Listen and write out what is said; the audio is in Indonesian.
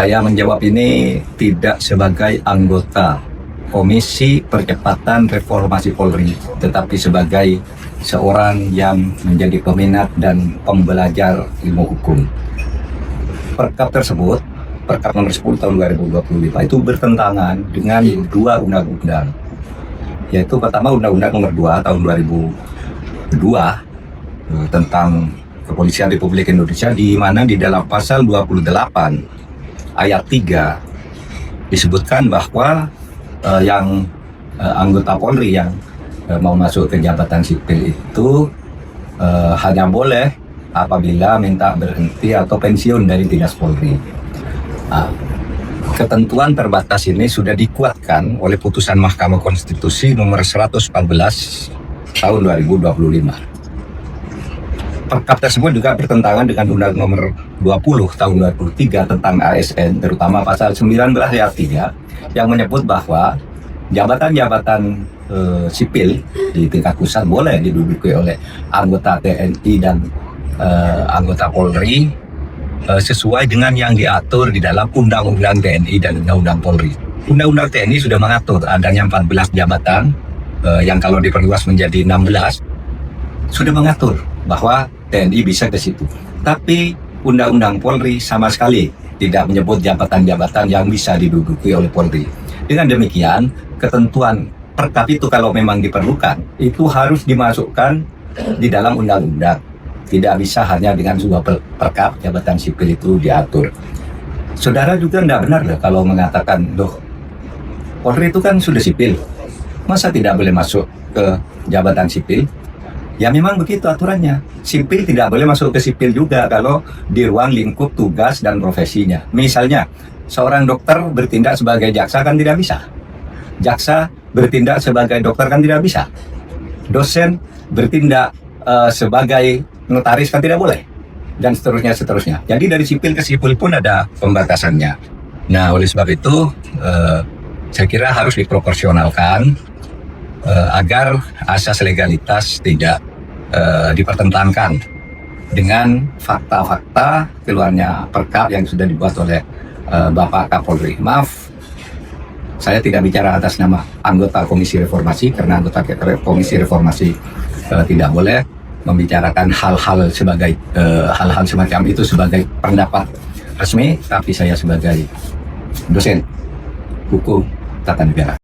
Saya menjawab ini tidak sebagai anggota Komisi Percepatan Reformasi Polri, tetapi sebagai seorang yang menjadi peminat dan pembelajar ilmu hukum. Perkap tersebut, Perkap nomor 10 tahun 2025 itu bertentangan dengan dua undang-undang, yaitu pertama Undang-Undang nomor 2 tahun 2002 tentang Kepolisian Republik Indonesia, di mana di dalam pasal 28 ayat 3 disebutkan bahwa anggota Polri yang mau masuk ke jabatan sipil itu hanya boleh apabila minta berhenti atau pensiun dari dinas Polri. Ketentuan terbatas ini sudah dikuatkan oleh putusan Mahkamah Konstitusi nomor 114 tahun 2025. Perkap tersebut juga bertentangan dengan Undang nomor 20 tahun 2003 tentang ASN, terutama pasal 19 ayat 3 yang menyebut bahwa jabatan-jabatan sipil di tingkat pusat boleh diduduki oleh anggota TNI dan anggota Polri sesuai dengan yang diatur di dalam Undang-Undang TNI dan Undang-Undang Polri. Undang-Undang TNI sudah mengatur adanya 14 jabatan yang kalau diperluas menjadi 16 sudah mengatur bahwa TNI bisa ke situ. Tapi Undang-Undang Polri sama sekali tidak menyebut jabatan-jabatan yang bisa diduduki oleh Polri. Dengan demikian, ketentuan perkap itu kalau memang diperlukan, itu harus dimasukkan di dalam undang-undang. Tidak bisa hanya dengan sebuah perkap jabatan sipil itu diatur. Saudara juga tidak benar loh kalau mengatakan, loh, Polri itu kan sudah sipil, masa tidak boleh masuk ke jabatan sipil? Ya memang begitu aturannya. Sipil tidak boleh masuk ke sipil juga kalau di ruang lingkup tugas dan profesinya. Misalnya, seorang dokter bertindak sebagai jaksa kan tidak bisa. Jaksa bertindak sebagai dokter kan tidak bisa. Dosen bertindak sebagai notaris kan tidak boleh. Dan seterusnya. Jadi dari sipil ke sipil pun ada pembatasannya. Nah, oleh sebab itu, saya kira harus diproporsionalkan agar asas legalitas tidak dipertentangkan dengan fakta-fakta keluarnya perkap yang sudah dibuat oleh Bapak Kapolri. Maaf, saya tidak bicara atas nama anggota Komisi Reformasi, karena anggota Komisi Reformasi tidak boleh membicarakan hal-hal semacam itu sebagai pendapat resmi, tapi saya sebagai dosen hukum tata negara.